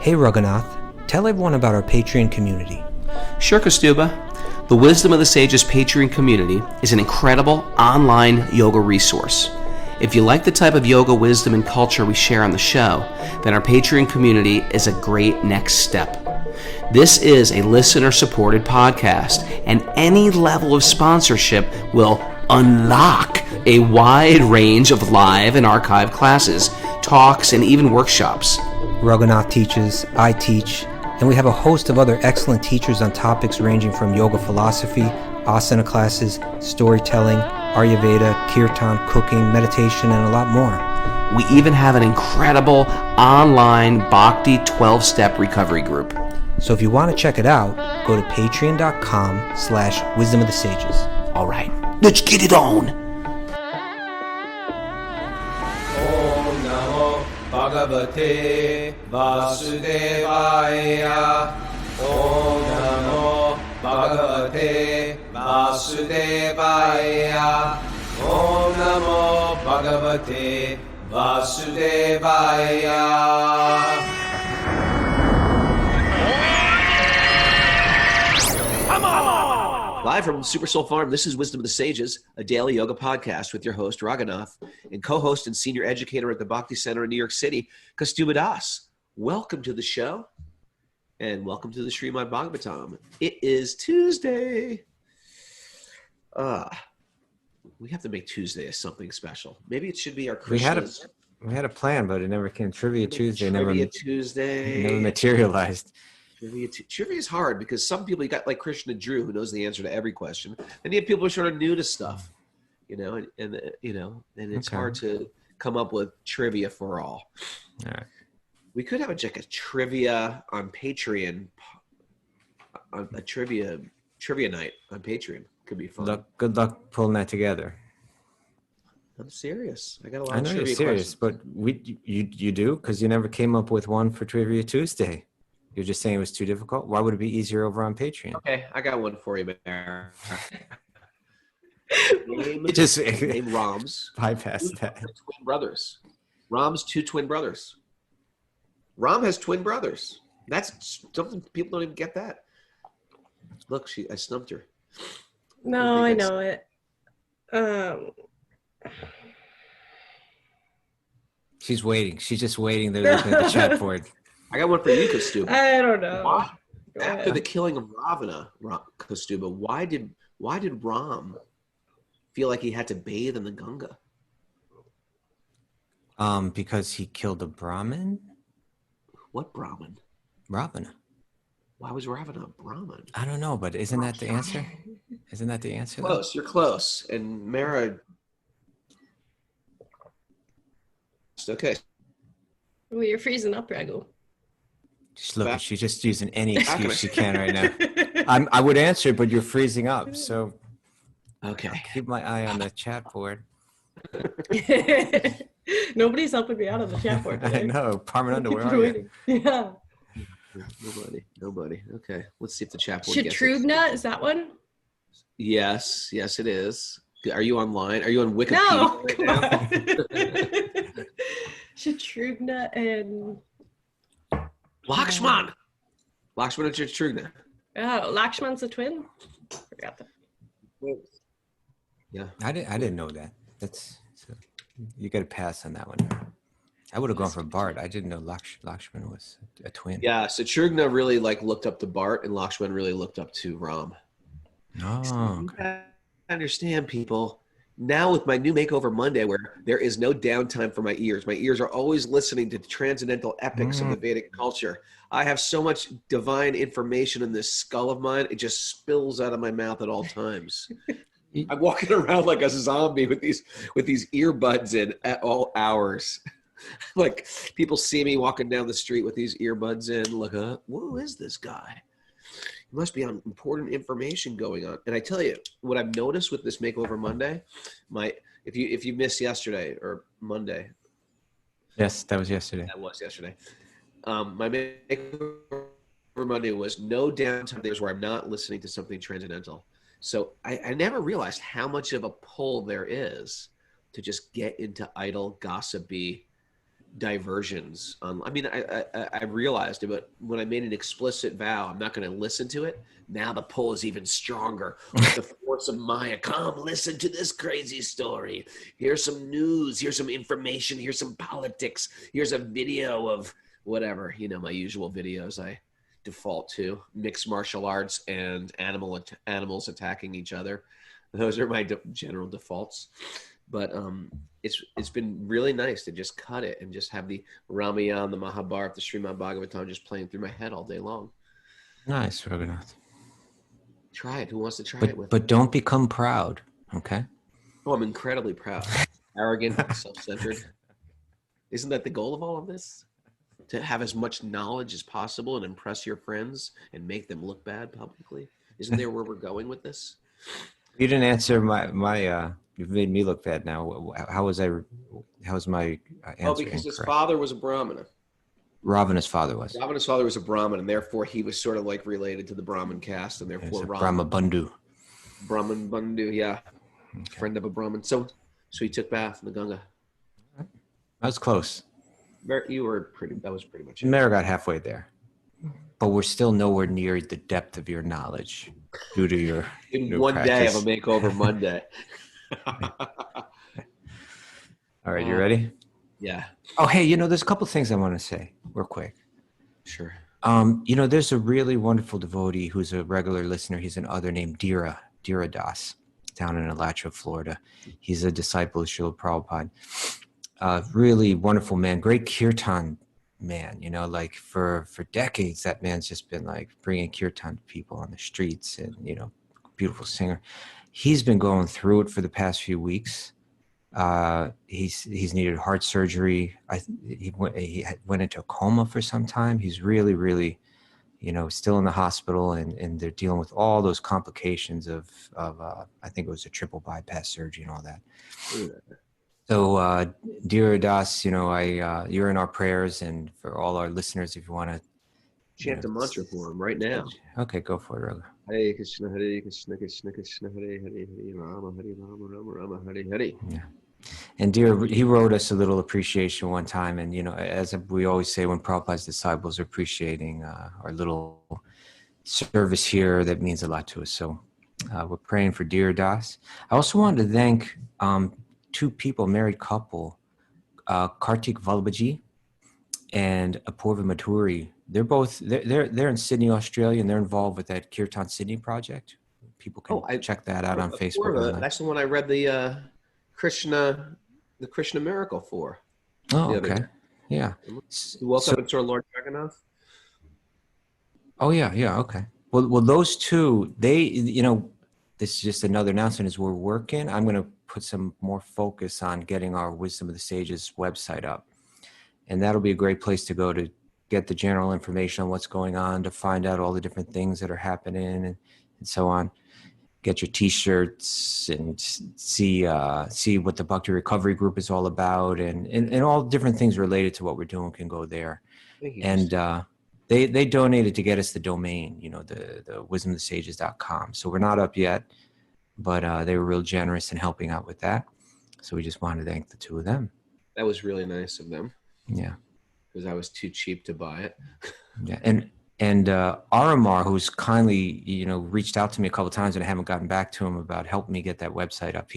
Hey Raghunath, tell everyone about our Patreon community. Sure, Kaustubha. The Wisdom of the Sages Patreon community is an incredible online yoga resource. If you like the type of yoga wisdom and culture we share on the show, then our Patreon community is a great next step. This is a listener-supported podcast, and any level of sponsorship will unlock a wide range of live and archived classes, talks, and even workshops. Raghunath teaches, I teach, and we have a host of other excellent teachers on topics ranging from yoga philosophy, asana classes, storytelling, Ayurveda, kirtan, cooking, meditation, and a lot more. We even have an incredible online Bhakti 12-step recovery group. So if you want to check it out, go to patreon.com/wisdom of the sages. All right, let's get it on. Om Namo Bhagavate Vasudevaya. Om Namo Bhagavate Vasudevaya. Om Namo Bhagavate Vasudevaya. Live from Super Soul Farm, this is Wisdom of the Sages, a daily yoga podcast with your host, Raghunath, and co-host and senior educator at the Bhakti Center in New York City, Kaustubha Das. Welcome to the show, and welcome to the Srimad Bhagavatam. It is Tuesday. We have to make Tuesday as something special. Maybe it should be our Krishna's. We had a plan, but it never came. Trivia Tuesday never materialized. Trivia is hard because some people, you got like Krishna Drew, who knows the answer to every question. Then you have people who are sort of new to stuff, and it's hard to come up with trivia for all. All right. We could have a trivia on Patreon, a trivia night on Patreon. Could be fun. Good luck pulling that together. I'm serious. I got a lot I of know trivia you're serious, questions. but you do, because you never came up with one for Trivia Tuesday. You're just saying it was too difficult. Why would it be easier over on Patreon? Okay, I got one for you, Bear. Name Ram's. Bypass that. Twin brothers. Ram's two twin brothers. Ram has twin brothers. That's something people don't even get that. Look, I stumped her. No, I know it. She's waiting. She's just waiting. They're looking at the chat board. I got one for you, Kaustubha. I don't know. After the killing of Ravana, Kaustubha, why did Ram feel like he had to bathe in the Ganga? Because he killed a Brahmin. What Brahmin? Ravana. Why was Ravana a Brahmin? I don't know, but isn't that the answer? Isn't that the answer? Close. You're close. And Mara. Okay. Well, you're freezing up, Raghu. Just look, she's just using any excuse she can right now. I would answer, but you're freezing up, so okay. I'll keep my eye on the chat board. Nobody's helping me out on the chat board today. I know. Parmananda, where are you? Yeah. Nobody. Okay, let's see if the chat board gets Shatrugna, is that one? Yes, it is. Are you online? Are you on Wikipedia? No, right come now? on. Shatrugna and Lakshman and Shatrugna. Oh, Lakshman's a twin? Forgot that. Yeah. I didn't know that. You got to pass on that one. I would have gone for Bart. I didn't know Lakshman was a twin. Yeah, Shatrugna really looked up to Bart, and Lakshman really looked up to Ram. Oh, You gotta understand, people. Now with my new Makeover Monday, where there is no downtime for my ears are always listening to the transcendental epics of the Vedic culture. I have so much divine information in this skull of mine, it just spills out of my mouth at all times. I'm walking around like a zombie with these earbuds in at all hours. Like people see me walking down the street with these earbuds in, look, who is this guy? He must be on important information going on. And I tell you, what I've noticed with this Makeover Monday, if you missed yesterday or Monday. yes, that was yesterday. That was yesterday. My Makeover Monday was no downtime days where I'm not listening to something transcendental. So I never realized how much of a pull there is to just get into idle, gossipy diversions. I mean, I realized it, but when I made an explicit vow, I'm not going to listen to it. Now the pull is even stronger. Like the force of Maya. Come listen to this crazy story. Here's some news. Here's some information. Here's some politics. Here's a video of whatever, my usual videos I default to: mixed martial arts and animals attacking each other. Those are my general defaults. But it's been really nice to just cut it and just have the Ramayana, the Mahabharata, the Srimad Bhagavatam just playing through my head all day long. Nice, Raghunath. Try it. Who wants to try But, it with? but don't become proud, okay? Oh, I'm incredibly proud. Arrogant, self-centered. Isn't that the goal of all of this? To have as much knowledge as possible and impress your friends and make them look bad publicly? Isn't there where we're going with this? You didn't answer my you've made me look bad now. How was my answer Because his incorrect? father was a Brahmana. Ravana's father was. Ravana's father was a Brahmin, and therefore he was sort of like related to the Brahmin caste, and therefore Brahma Bandhu. Brahman Bandhu, yeah. Okay. Friend of a Brahmin. So he took bath in the Ganga. That was close. That was pretty much it. Mara got halfway there. But we're still nowhere near the depth of your knowledge due to your In new one practice. day of a makeover Monday. All right, you ready? Yeah, Oh, hey, there's a couple things I want to say real quick. sure. There's a really wonderful devotee who's a regular listener. He's an other named Dhira Das, down in Alachua, Florida. He's a disciple of Srila Prabhupada. Really wonderful man, great kirtan man. Like for decades, that man's just been like bringing kirtan to people on the streets, and beautiful singer. He's been going through it for the past few weeks. He's needed heart surgery. He went into a coma for some time. He's really, really, still in the hospital, and they're dealing with all those complications of I think it was a triple bypass surgery and all that. So, dear Das, you're in our prayers, and for all our listeners, if you want to Chant the mantra for him right now. Okay, go for it, Raghu. Hare Krishna, Krishna Krishna, Hare Hare, Hare Rama, Rama Rama, Hare Hare. Yeah. And dear, he wrote us a little appreciation one time, and as we always say, when Prabhupada's disciples are appreciating our little service here, that means a lot to us. So we're praying for dear Das. I also wanted to thank two people, married couple, Kartik Valbaji and Apurva Maturi. They're in Sydney, Australia, and they're involved with that Kirtan Sydney project. People can check that out on Facebook. That's the one I read the Krishna miracle for. Oh, okay. Yeah. You woke up and saw Lord Raghunath? Oh, yeah. Okay. Well, those two, this is just another announcement as we're working. I'm going to put some more focus on getting our Wisdom of the Sages website up. And that'll be a great place to go to get the general information on what's going on, to find out all the different things that are happening and so on. Get your T-shirts and see what the Bhakti Recovery Group is all about, and all different things related to what we're doing can go there. And they donated to get us the domain, the wisdomofthesages.com. So we're not up yet, but they were real generous in helping out with that. So we just wanted to thank the two of them. That was really nice of them. Yeah. Because I was too cheap to buy it. Yeah, and Aramar, who's kindly reached out to me a couple of times, and I haven't gotten back to him about helping me get that website up.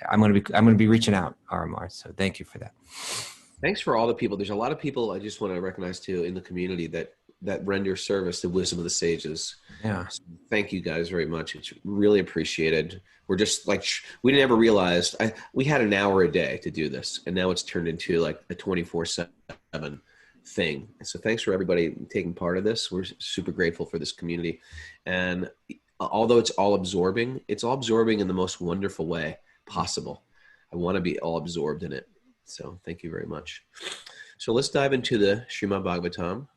I'm gonna be reaching out, Aramar. So thank you for that. Thanks for all the people. There's a lot of people I just want to recognize too in the community that render service to Wisdom of the Sages. Yeah. So thank you guys very much. It's really appreciated. We're just like, we never realized we had an hour a day to do this, and now it's turned into like a 24/7 thing. So thanks for everybody taking part of this. We're super grateful for this community. And although it's all absorbing in the most wonderful way possible. I want to be all absorbed in it. So thank you very much. So let's dive into the Srimad Bhagavatam.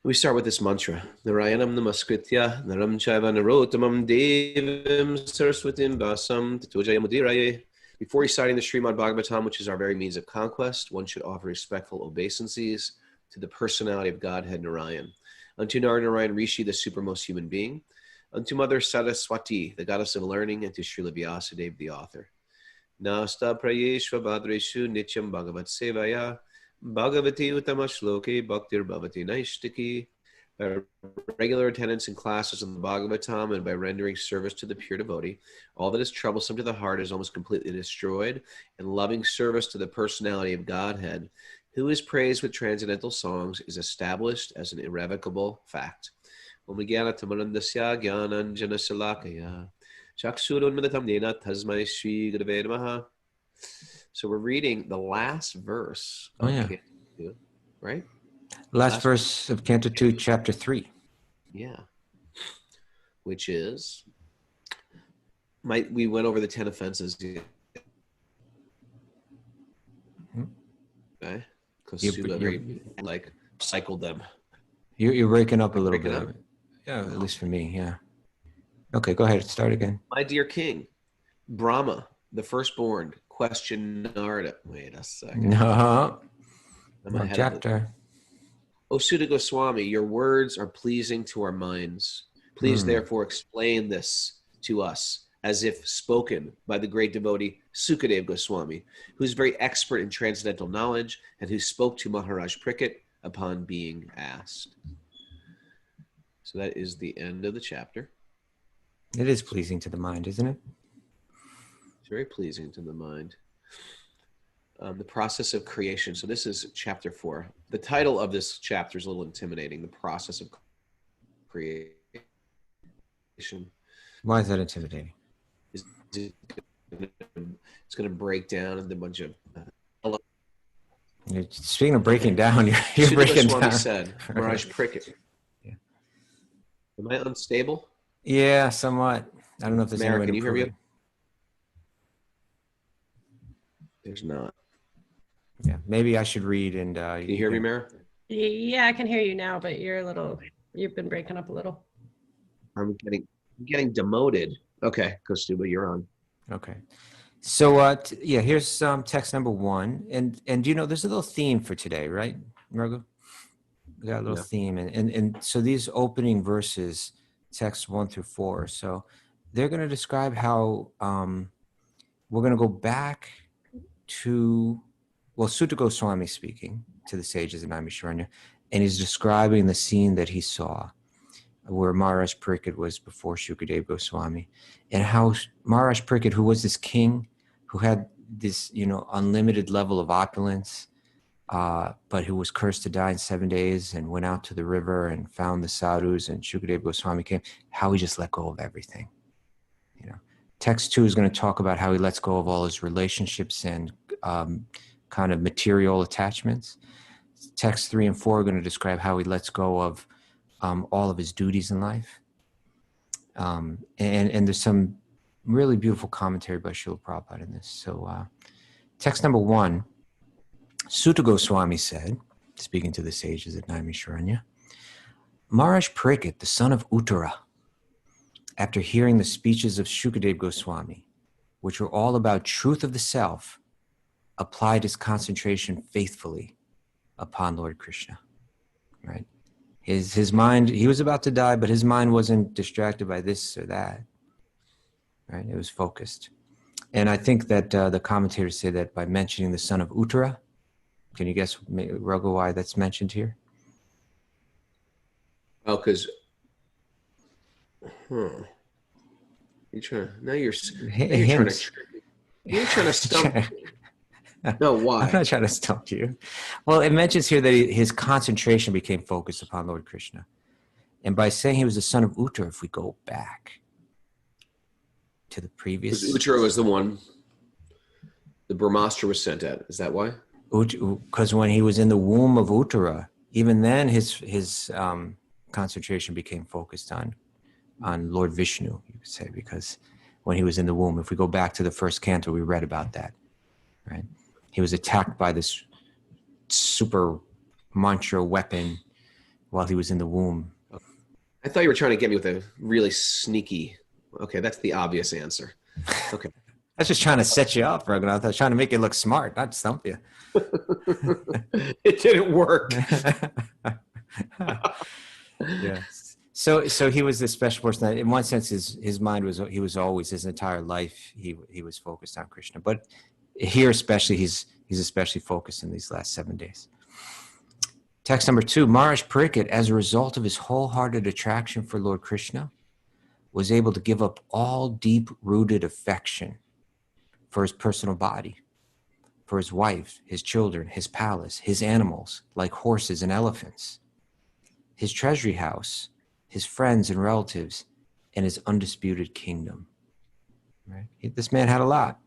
We start with this mantra. Narayanam namaskritya naram chaiva narotamam devim saraswatim vasam tatojaya mudiraye. Before reciting the Srimad Bhagavatam, which is our very means of conquest, one should offer respectful obeisances to the personality of Godhead Narayan, unto Narayan Rishi, the supermost human being, unto Mother Saraswati, the goddess of learning, and to Srila Vyasadeva, the author. Nasta prayeshva badreshu nityam bhagavat sevaya bhagavati uttama shloke bhaktir bhavati naishtiki. By regular attendance in classes of the Bhagavatam and by rendering service to the pure devotee, all that is troublesome to the heart is almost completely destroyed, and loving service to the personality of Godhead, who is praised with transcendental songs, is established as an irrevocable fact. Om Jnana Tamanandasya Jnananjana Salakaya Chakshurunmadatam Nena Tasmai Shri Gurave Namaha. So we're reading the last verse of Canto 2, right? Last verse of Canto 2, Chapter 3. Yeah. Which is, we went over the 10 offenses. Okay. Like, cycled them. You're breaking up a little bit. Yeah, at least for me, yeah. Okay, go ahead. Start again. My dear king, Brahma, the firstborn, questioned Narada. Wait a second. No. Chapter. O Sutta Goswami, your words are pleasing to our minds. Please therefore explain this to us as if spoken by the great devotee Sukadeva Goswami, who is very expert in transcendental knowledge and who spoke to Maharaj Pariksit upon being asked. So that is the end of the chapter. It is pleasing to the mind, isn't it? It's very pleasing to the mind. The process of creation. So this is chapter 4. The title of this chapter is a little intimidating. The process of creation. Why is that intimidating? It's going to break down into a bunch of... Speaking of breaking down, you're breaking down. Said, Maharaj Pariksit. Yeah. Am I unstable? Yeah, somewhat. I don't know if there's any way to can you hear prove me? it. There's not. Yeah, maybe I should read and... Can you hear me, Mara? Yeah, I can hear you now, but you've been breaking up a little. I'm getting demoted. Okay, Kaustubha, you're on. Okay. So, here's text number 1. And there's a little theme for today, right, Raghu? We got a little theme. And so these opening verses, text 1 through 4, so they're going to describe how we're going to go back to, Sutta Goswami speaking to the sages of Naimisharanya, and he's describing the scene that he saw where Maharaj Pariksit was before Shukadeva Goswami, and how Maharaj Pariksit, who was this king who had this, unlimited level of opulence, but who was cursed to die in 7 days and went out to the river and found the sadhus, and Shukadeva Goswami came, how he just let go of everything. Text 2 is going to talk about how he lets go of all his relationships and kind of material attachments. Text 3 and 4 are going to describe how he lets go of all of his duties in life. And there's some really beautiful commentary by Srila Prabhupada in this. So text number 1, Sutta Goswami said, speaking to the sages at Naimisharanya, Maharaj Pariksit, the son of Uttara, after hearing the speeches of Shukadeva Goswami, which were all about truth of the self, applied his concentration faithfully upon Lord Krishna, right? His mind, he was about to die, but his mind wasn't distracted by this or that, right? It was focused. And I think that the commentators say that by mentioning the son of Uttara. Can you guess, Raghu, why that's mentioned here? Oh, because... You're trying to stump me. No, why? I'm not trying to stump you. Well, it mentions here that his concentration became focused upon Lord Krishna. And by saying he was the son of Uttara, if we go back to the previous... Uttara was the one the Brahmastra was sent at. Is that why? Because when he was in the womb of Uttara, even then his concentration became focused on Lord Vishnu, you could say, because when he was in the womb, if we go back to the first canto, we read about that, right? He was attacked by this super mantra weapon while he was in the womb. I thought you were trying to get me with a really sneaky... Okay, that's the obvious answer. Okay. I was just trying to set you up, Raghunath. I was trying to make you look smart, not stump you. It didn't work. Yeah. So he was this special person. In one sense, his mind was, he was always, his entire life, he was focused on Krishna. But here especially, he's especially focused in these last 7 days. Text number 2, Maharaja Pariksit, as a result of his wholehearted attraction for Lord Krishna, was able to give up all deep-rooted affection for his personal body, for his wife, his children, his palace, his animals, like horses and elephants, his treasury house, his friends and relatives, and his undisputed kingdom. Right? This man had a lot.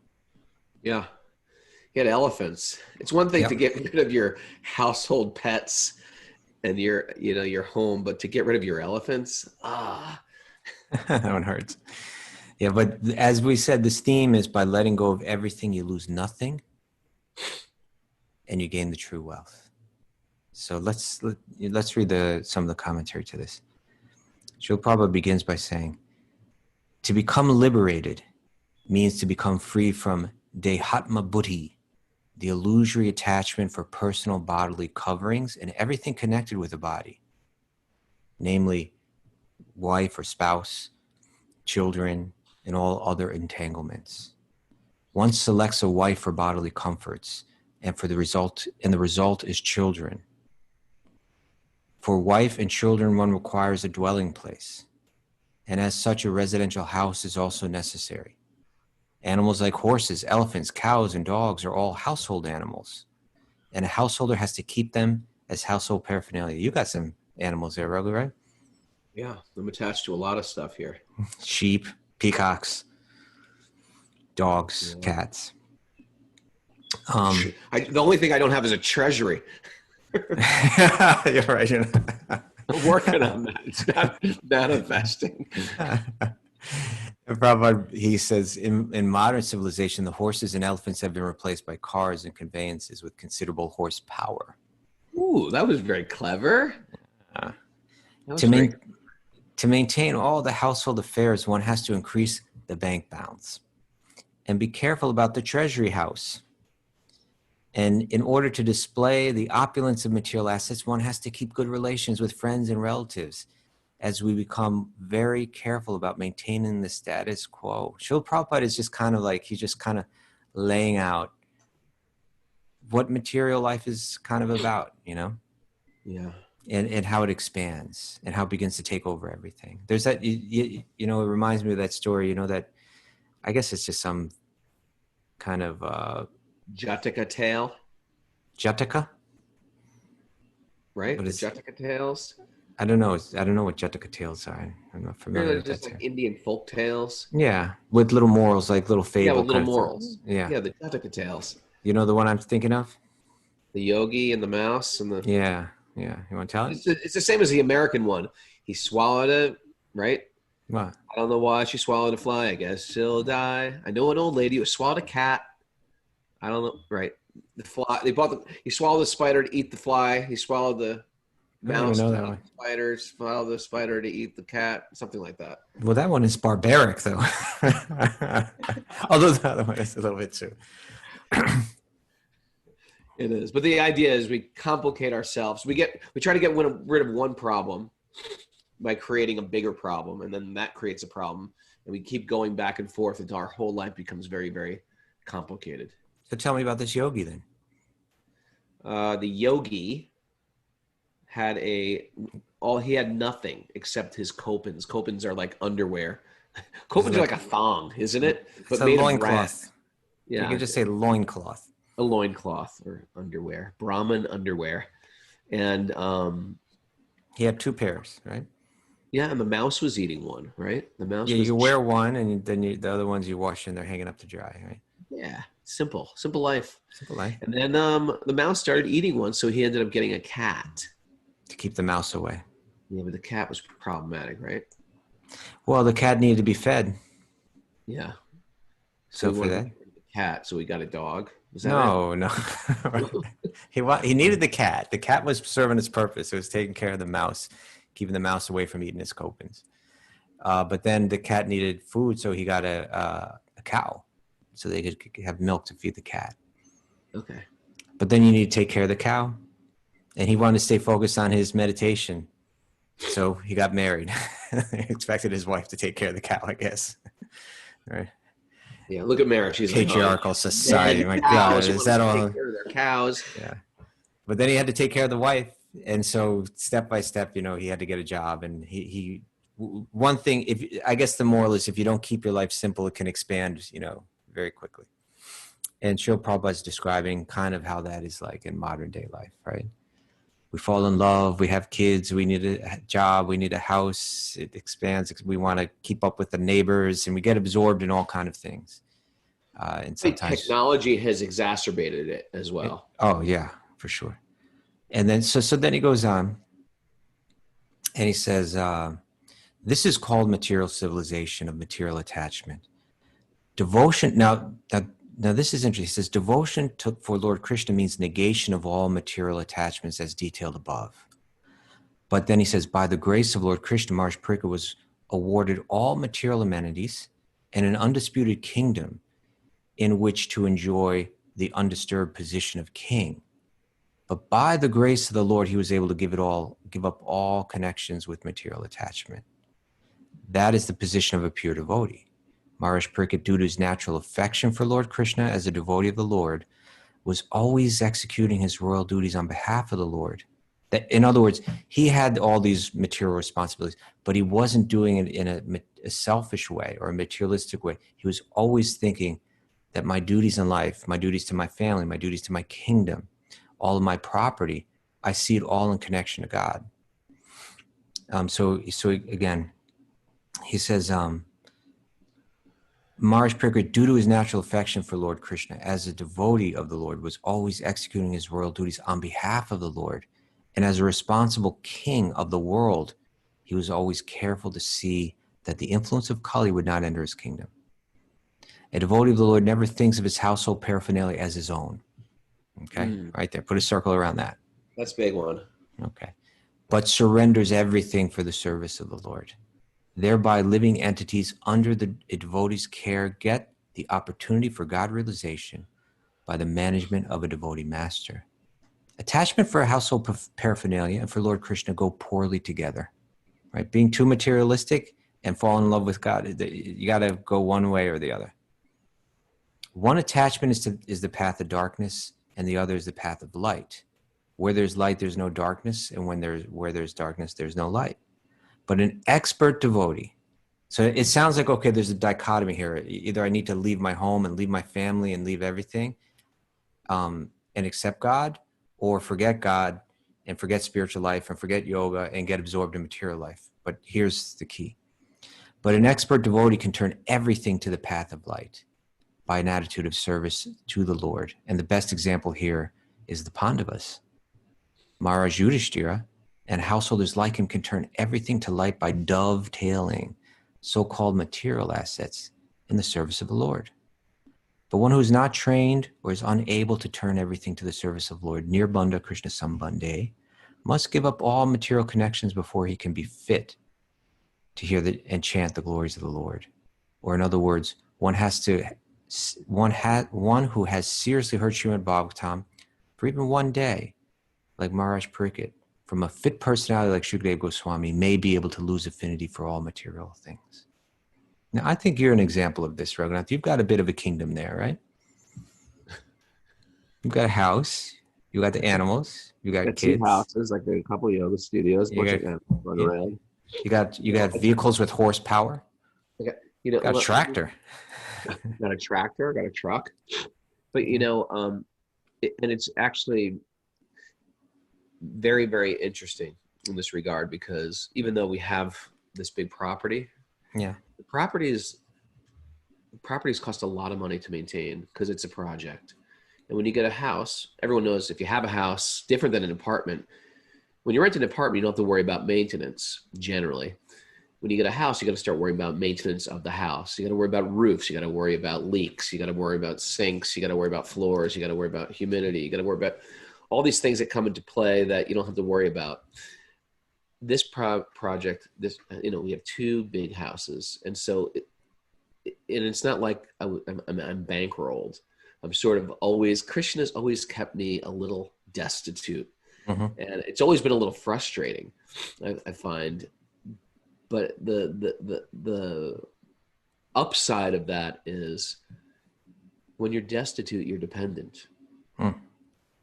Yeah. He had elephants. It's one thing Yep. to get rid of your household pets and your home, but to get rid of your elephants, That one hurts. Yeah, but as we said, this theme is by letting go of everything, you lose nothing, and you gain the true wealth. So let's read some of the commentary to this. Srila Prabhupada begins by saying, to become liberated means to become free from dehatma buddhi, the illusory attachment for personal bodily coverings and everything connected with the body, namely wife or spouse, children, and all other entanglements. One selects a wife for bodily comforts, and the result is children. For wife and children, one requires a dwelling place, and as such, a residential house is also necessary. Animals like horses, elephants, cows, and dogs are all household animals, and a householder has to keep them as household paraphernalia. You got some animals there, Raghu, right? yeah, I'm attached to a lot of stuff here. Sheep, peacocks, dogs, cats. The only thing I don't have is a treasury. You're right. I'm working on that. It's not manifesting. Prabhupada, he says, in modern civilization, the horses and elephants have been replaced by cars and conveyances with considerable horsepower. Ooh, that was very clever. To maintain all the household affairs, one has to increase the bank balance and be careful about the treasury house. And in order to display the opulence of material assets, one has to keep good relations with friends and relatives as we become very careful about maintaining the status quo. Srila Prabhupada is just kind of like, he's just kind of laying out what material life is kind of about, Yeah. and how it expands and how it begins to take over everything. There's that, it reminds me of that story, that I guess it's just some kind of Jataka tale, Chataka? right? What The is- Jataka tales. I don't know what Chataka tales are. I'm not familiar They're with that just like term. Indian folk tales. Yeah, with little morals, like little fable. Yeah, with little kind of morals. thing. Yeah. Yeah, the Chataka tales. You know the one I'm thinking of? The yogi and the mouse and the. Yeah. You want to tell it? It's the same as the American one. He swallowed it, right? What? I don't know why she swallowed a fly. I guess she'll die. I know an old lady who swallowed a cat. I don't know. Right. The fly. He swallowed the spider to eat the fly. He swallowed the I don't mouse even know to that eat one. the spiders. Swallowed the spider to eat the cat. Something like that. Well, that one is barbaric, though. Although the other one is a little bit too. It is. But the idea is we complicate ourselves. We try to get rid of one problem by creating a bigger problem, and then that creates a problem, and we keep going back and forth until our whole life becomes very, very complicated. So tell me about this yogi then. The yogi had he had nothing except his kopans. Kopans are like underwear. Kopans are like a thong, isn't it? It's a made of loincloth. brass. Yeah, You can just say loincloth. a loincloth or underwear, Brahmin underwear. And He had 2 pairs, right? yeah, and the mouse was eating one, right? The mouse Yeah, was you wear one, and then the other ones you wash, and they're hanging up to dry, right? yeah, simple life. Simple life. And then the mouse started eating one, so he ended up getting a cat. To keep the mouse away. Yeah, but the cat was problematic, right? Well, the cat needed to be fed. Yeah. So he for wanted that, to get the cat, so we got a dog. Was that no. He needed the cat. The cat was serving its purpose. It was taking care of the mouse, keeping the mouse away from eating his kopans. But then the cat needed food, so he got a cow, so they could have milk to feed the cat. it? Okay. But then you need to take care of the cow, and he wanted to stay focused on his meditation So he got married. He expected his wife to take care of the cow, I guess. Right. Yeah, look at Mara. She's like, Patriarchal society. My cows. God, She is wants that to all? take care of their cows. Yeah. But then he had to take care of the wife. And so step by step, you know, he had to get a job. And one thing, I guess the moral is if you don't keep your life simple, it can expand, you know, very quickly. And Srila Prabhupada is describing kind of how that is like in modern day life, right? We fall in love, we have kids, we need a job, we need a house, it expands, we want to keep up with the neighbors, and we get absorbed in all kind of things. And sometimes technology has exacerbated it as well. Oh yeah, for sure. And then so then he goes on and he says, this is called material civilization of material attachment. Devotion, now this is interesting. He says, devotion for Lord Krishna means negation of all material attachments as detailed above. But then he says, by the grace of Lord Krishna, Maharaja Pariksit was awarded all material amenities and an undisputed kingdom in which to enjoy the undisturbed position of king. But by the grace of the Lord, he was able to give up all connections with material attachment. That is the position of a pure devotee. Maharaja Pariksit, due to his natural affection for Lord Krishna as a devotee of the Lord, was always executing his royal duties on behalf of the Lord. In other words, he had all these material responsibilities, but he wasn't doing it in a selfish way or a materialistic way. He was always thinking that my duties in life, my duties to my family, my duties to my kingdom, all of my property, I see it all in connection to God. So again, he says, Maharaj Pariksit, due to his natural affection for Lord Krishna, as a devotee of the Lord, was always executing his royal duties on behalf of the Lord. And as a responsible king of the world, he was always careful to see that the influence of Kali would not enter his kingdom. A devotee of the Lord never thinks of his household paraphernalia as his own. Okay, right there. Put a circle around that. That's a big one. Okay. But surrenders everything for the service of the Lord. Thereby, living entities under a devotee's care get the opportunity for God realization by the management of a devotee master. Attachment for a household paraphernalia and for Lord Krishna go poorly together, right? Being too materialistic and falling in love with God, you got to go one way or the other. One attachment is the path of darkness, and the other is the path of light. Where there's light, there's no darkness, and where there's darkness, there's no light. But an expert devotee, so it sounds like, okay, there's a dichotomy here. Either I need to leave my home and leave my family and leave everything and accept God, or forget God and forget spiritual life and forget yoga and get absorbed in material life. But here's the key. But an expert devotee can turn everything to the path of light by an attitude of service to the Lord. And the best example here is the Pandavas. Maharaj Yudhishthira and householders like him can turn everything to light by dovetailing so-called material assets in the service of the Lord. But one who is not trained or is unable to turn everything to the service of Lord, Nirbandha Krishna Sambandhe, must give up all material connections before he can be fit to hear and chant the glories of the Lord. Or in other words, one who has seriously heard Srimad Bhagavatam for even one day, like Maharaj Pariksit, from a fit personality like Shukadeva Goswami, may be able to lose affinity for all material things. Now, I think you're an example of this, Raghunath. You've got a bit of a kingdom there, right? You've got a house. You got the animals. You got kids. 2 houses, like a couple of yoga studios. Run around. You got vehicles with horsepower. Okay, got a tractor. Got a tractor. Got a truck. But and it's actually very, very interesting in this regard, because even though we have this big property, the properties cost a lot of money to maintain because it's a project. And when you get a house, everyone knows if you have a house, different than an apartment. When you rent an apartment, you don't have to worry about maintenance generally. When you get a house, you got to start worrying about maintenance of the house. You got to worry about roofs. You got to worry about leaks. You got to worry about sinks. You got to worry about floors. You got to worry about humidity. You got to worry about all these things that come into play that you don't have to worry about. This project, we have 2 big houses. And so, it's not like I'm bankrolled. I'm sort of always, Krishna's always kept me a little destitute. And it's always been a little frustrating, I find. But the upside of that is when you're destitute, you're dependent.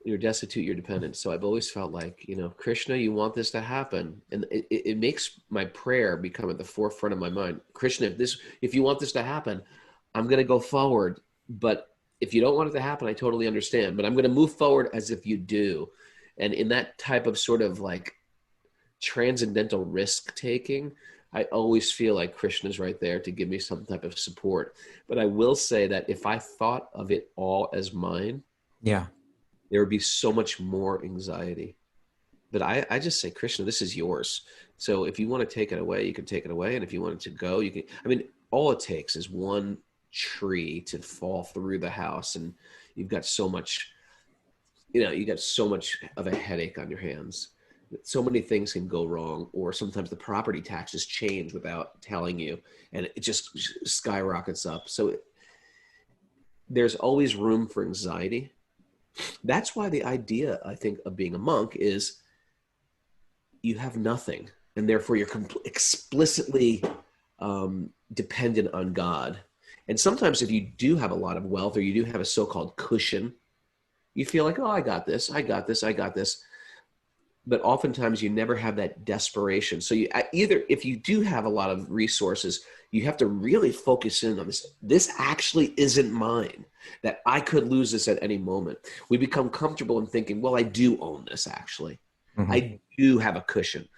You're destitute, you're dependent. So I've always felt like, Krishna, you want this to happen. And it makes my prayer become at the forefront of my mind. Krishna, if you want this to happen, I'm going to go forward. But if you don't want it to happen, I totally understand. But I'm going to move forward as if you do. And in that type of sort of like transcendental risk taking, I always feel like Krishna's right there to give me some type of support. But I will say that if I thought of it all as mine, there would be so much more anxiety. But I just say, Krishna, this is yours. So if you want to take it away, you can take it away. And if you want it to go, you can. I mean, all it takes is one tree to fall through the house, and you've got so much, you got so much of a headache on your hands. So many things can go wrong, or sometimes the property taxes change without telling you, and it just skyrockets up. So there's always room for anxiety. That's why the idea, I think, of being a monk is you have nothing, and therefore you're explicitly dependent on God. And sometimes if you do have a lot of wealth, or you do have a so-called cushion, you feel like, oh, I got this. But oftentimes you never have that desperation. So either if you do have a lot of resources, you have to really focus in on this. This actually isn't mine, that I could lose this at any moment. We become comfortable in thinking, well, I do own this actually. I do have a cushion.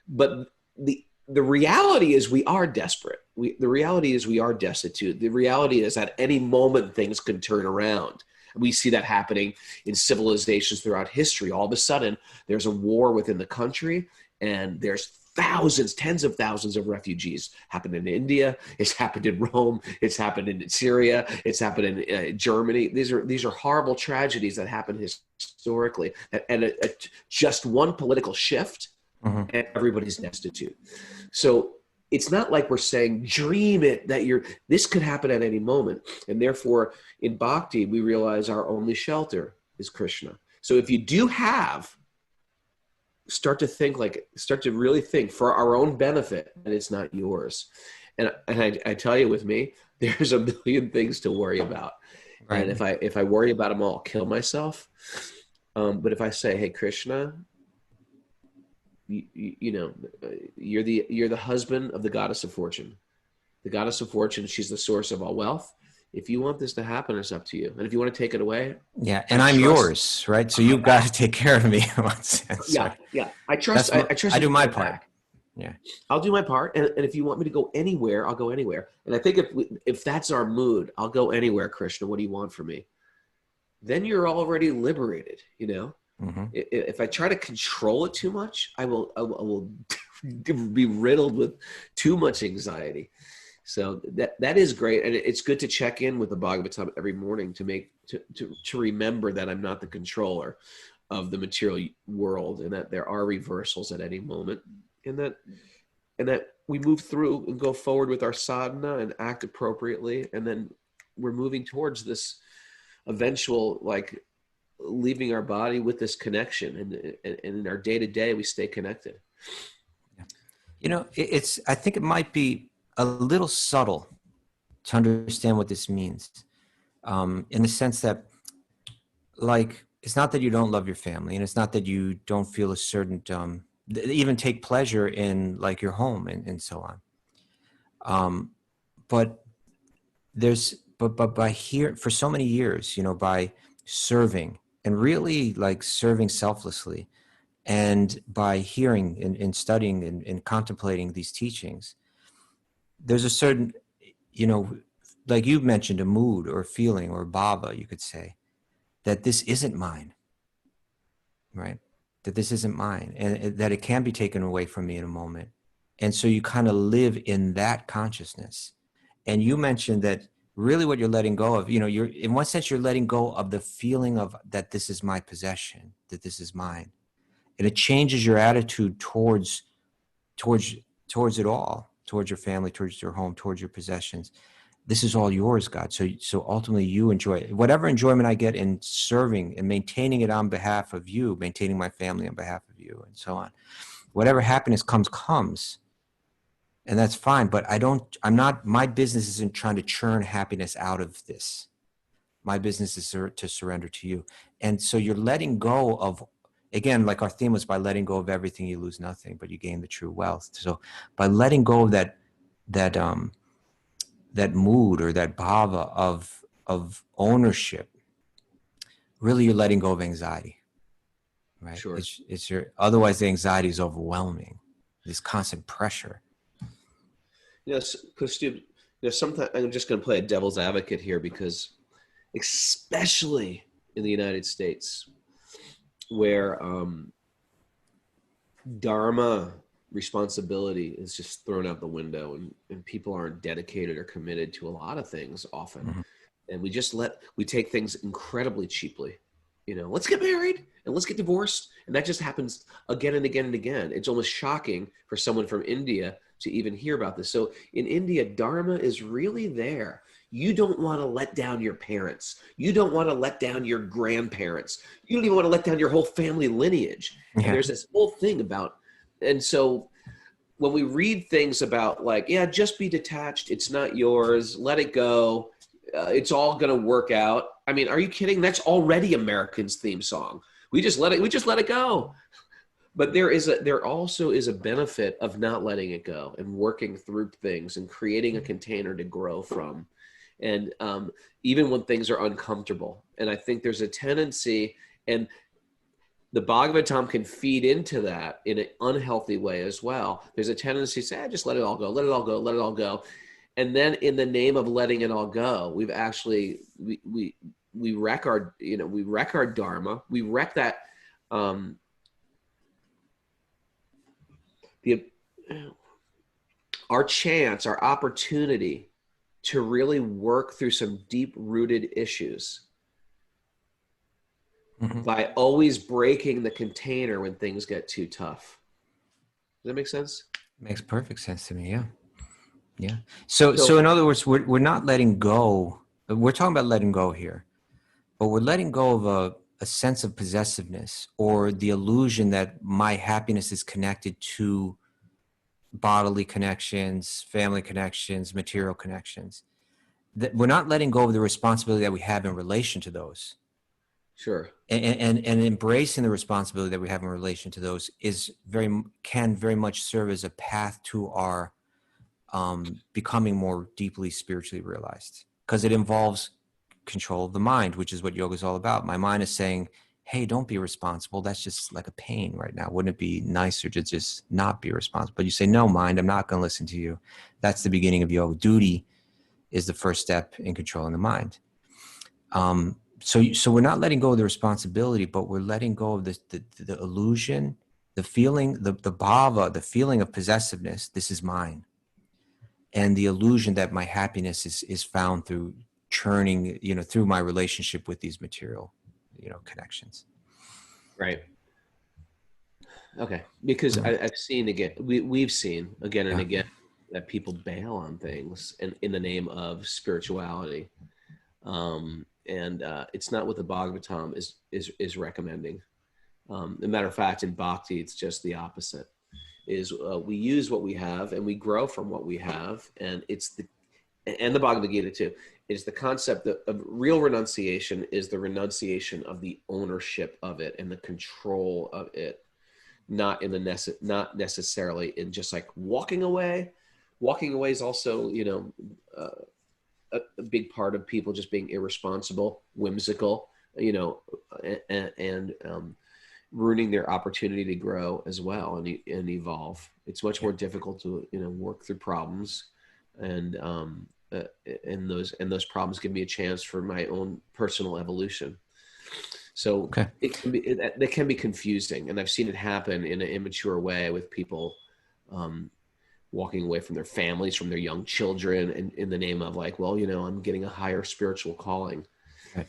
But the reality is we are desperate. The reality is we are destitute. The reality is at any moment things can turn around. We see that happening in civilizations throughout history. All of a sudden, there's a war within the country, and there's thousands, tens of thousands of refugees. Happened in India. It's happened in Rome. It's happened in Syria. It's happened in Germany. These are horrible tragedies that happen historically. And just one political shift, and everybody's destitute. So it's not like we're saying, dream it, that this could happen at any moment. And therefore, in Bhakti, we realize our only shelter is Krishna. So if you do have, start to really think for our own benefit that it's not yours. And I tell you, with me, there's a million things to worry about. Right. And if I worry about them all, I'll kill myself. But if I say, hey, Krishna, you're the husband of the goddess of fortune. The goddess of fortune, she's the source of all wealth. If you want this to happen, it's up to you. And if you want to take it away, and I'm yours, right? So you've got to take care of me in one sense. Yeah, right? yeah. I trust. I do my part. Yeah, I'll do my part. And if you want me to go anywhere, I'll go anywhere. And I think if that's our mood, I'll go anywhere. Krishna, what do you want from me? Then you're already liberated. If I try to control it too much, I will be riddled with too much anxiety. So that is great, and it's good to check in with the Bhagavatam every morning to remember that I'm not the controller of the material world, and that there are reversals at any moment, and that we move through and go forward with our sadhana and act appropriately, and then we're moving towards this eventual leaving our body with this connection, and in our day-to-day we stay connected. I think it might be a little subtle to understand what this means, in the sense that it's not that you don't love your family, and it's not that you don't feel a certain even take pleasure in your home and so on, but by here for so many years, by serving and really serving selflessly, and by hearing and studying and contemplating these teachings, there's a certain, like you mentioned, a mood or a feeling or a bhava, you could say, that this isn't mine, right? That this isn't mine, and that it can be taken away from me in a moment. And so you kind of live in that consciousness. And you mentioned that really what you're letting go of, you're in one sense, you're letting go of the feeling of that this is my possession, that this is mine. And it changes your attitude towards it all, towards your family, towards your home, towards your possessions. this is all yours, God. So ultimately you enjoy it. Whatever enjoyment I get in serving and maintaining it on behalf of you, maintaining my family on behalf of you, and so on. Whatever happiness comes. And that's fine. But my business isn't trying to churn happiness out of this. My business is to surrender to you. And so you're letting go of, again, like our theme was, by letting go of everything, you lose nothing, but you gain the true wealth. So by letting go of that mood or that bhava of ownership, really you're letting go of anxiety, right? Sure. Otherwise the anxiety is overwhelming, this constant pressure. Yes, Kaustubha, sometimes I'm just going to play a devil's advocate here, because especially in the United States, where dharma responsibility is just thrown out the window, and people aren't dedicated or committed to a lot of things often. Mm-hmm. And we take things incredibly cheaply. Let's get married and let's get divorced. And that just happens again and again and again. It's almost shocking for someone from India to even hear about this. So in India, dharma is really there. You don't want to let down your parents. You don't want to let down your grandparents. You don't even want to let down your whole family lineage. Yeah. And there's this whole thing about, and so when we read things about just be detached, it's not yours, let it go, it's all going to work out. I mean, are you kidding? That's already American's theme song. We just let it go. But there also is a benefit of not letting it go and working through things and creating a container to grow from. And even when things are uncomfortable. And I think there's a tendency, and the Bhagavatam can feed into that in an unhealthy way as well. There's a tendency to say, just let it all go, let it all go, let it all go. And then in the name of letting it all go, we've actually, we wreck our, we wreck our dharma. We wreck that, our chance, our opportunity to really work through some deep-rooted issues by always breaking the container when things get too tough. Does that make sense? Makes perfect sense to me. Yeah. Yeah. So in other words, we're not letting go. We're talking about letting go here, but we're letting go of a sense of possessiveness or the illusion that my happiness is connected to bodily connections, family connections, material connections. That we're not letting go of the responsibility that we have in relation to those. Sure. And embracing the responsibility that we have in relation to those can very much serve as a path to our becoming more deeply spiritually realized, because it involves control of the mind, which is what yoga is all about. My mind is saying, hey, don't be responsible. That's just like a pain right now. Wouldn't it be nicer to just not be responsible? But you say, no, mind, I'm not going to listen to you. That's the beginning of yoga. Duty is the first step in controlling the mind. So we're not letting go of the responsibility, but we're letting go of the illusion, the feeling, the bhava, the feeling of possessiveness. This is mine. And the illusion that my happiness is found through churning, through my relationship with these material, connections. Right. Okay. Because I've seen again, we've seen again and again that people bail on things in the name of spirituality. And it's not what the Bhagavatam is recommending. As a matter of fact, in Bhakti, it's just the opposite. We use what we have and we grow from what we have. And and the Bhagavad Gita too, is the concept of real renunciation is the renunciation of the ownership of it and the control of it, not necessarily in just like walking away. Walking away is also, a big part of people just being irresponsible, whimsical, and ruining their opportunity to grow as well and evolve. It's much more difficult to work through problems, and those problems give me a chance for my own personal evolution. So it can be confusing, and I've seen it happen in an immature way with people walking away from their families, from their young children, and in the name of I'm getting a higher spiritual calling. Right.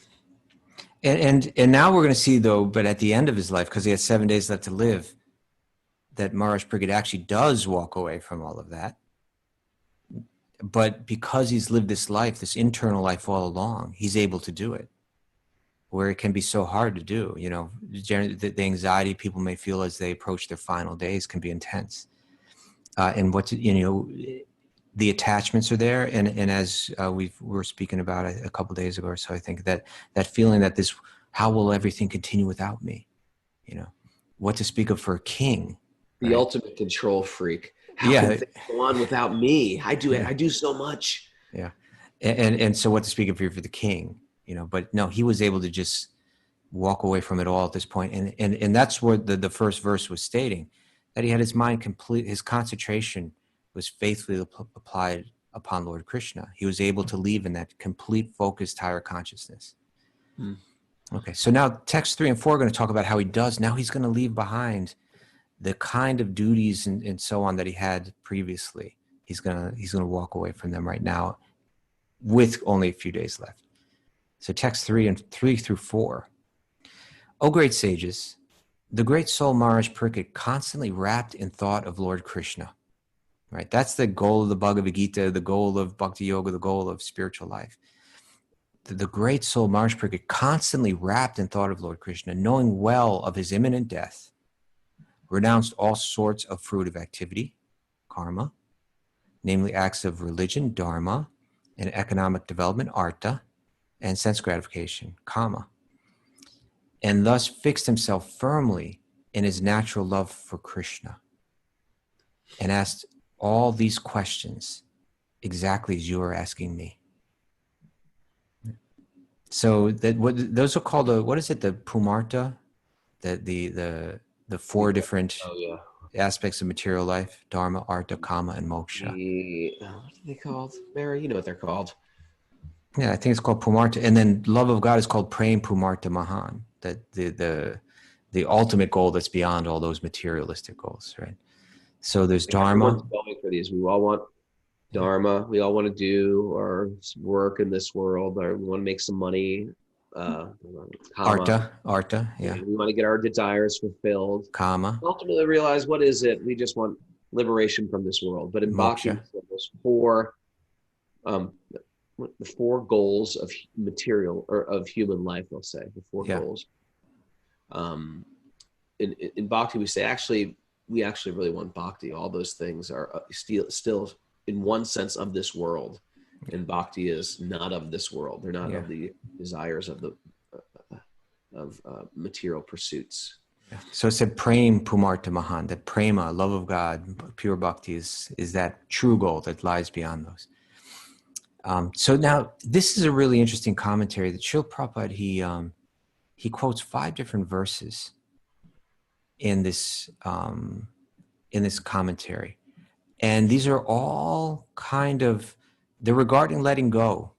And now we're going to see, though, but at the end of his life, because he has 7 days left to live, that Maharaj Pariksit actually does walk away from all of that. But because he's lived this life, this internal life all along, he's able to do it, where it can be so hard to do. You know, generally, the anxiety people may feel as they approach their final days can be intense. And the attachments are there. And as we were speaking about a couple of days ago or so, I think that feeling that how will everything continue without me? You know, what to speak of for a king. The right? ultimate control freak. How can things go on without me? I do it. I do so much. Yeah. And so what to speak of here for the king, you know, but no, he was able to just walk away from it all at this point. And that's what the first verse was stating, that he had his mind complete, his concentration was faithfully applied upon Lord Krishna. He was able to leave in that complete focused higher consciousness. Okay. So now text 3 and 4 are going to talk about how he does. Now he's going to leave behind the kind of duties and so on that he had previously. He's gonna walk away from them right now with only a few days left. So text 3 through 4. O great sages, the great soul Maharaja Pariksit constantly wrapped in thought of Lord Krishna. Right? That's the goal of the Bhagavad Gita, the goal of Bhakti-yogi, the goal of spiritual life. The great soul Maharaja Pariksit constantly wrapped in thought of Lord Krishna, knowing well of his imminent death, renounced all sorts of fruitive activity, karma, namely acts of religion, dharma, and economic development, artha, and sense gratification, kama, and thus fixed himself firmly in his natural love for Krishna and asked all these questions exactly as you are asking me. So those are called what is it? The pumarta, the 4 different aspects of material life: dharma, artha, kama, and moksha. What are they called, Mary? You know what they're called. Yeah, I think it's called pumarta, and then love of God is called prem pumarta mahan. That the ultimate goal that's beyond all those materialistic goals, right? So there's dharma. Everyone's going for these. We all want dharma. We all want to do our work in this world, or we want to make some money. Artha, yeah. We want to get our desires fulfilled. Kama. Ultimately realize, what is it? We just want liberation from this world. But in Bhakti, there's 4, the 4 goals of material or of human life, they'll say, the 4 goals. In Bhakti, we say, we actually really want Bhakti. All those things are still in one sense of this world. And Bhakti is not of this world. They're not of the desires of the material pursuits. So it said prem pumarta mahan, that prema, love of God, pure bhakti is that true goal that lies beyond those. So now this is a really interesting commentary that Srila Prabhupada, he quotes 5 different verses in this commentary. And these are all they're regarding letting go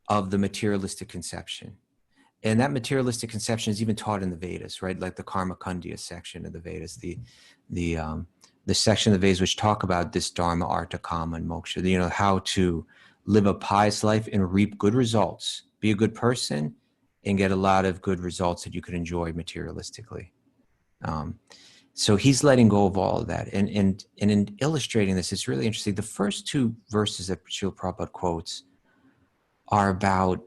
of the materialistic conception. And that materialistic conception is even taught in the Vedas, right? Like the Karma Kandya section of the Vedas, the section of the Vedas which talk about this dharma, artha, kama, and moksha, you know, how to live a pious life and reap good results, be a good person, and get a lot of good results that you could enjoy materialistically. So he's letting go of all of that. And in illustrating this, it's really interesting. The first 2 verses that Srila Prabhupada quotes are about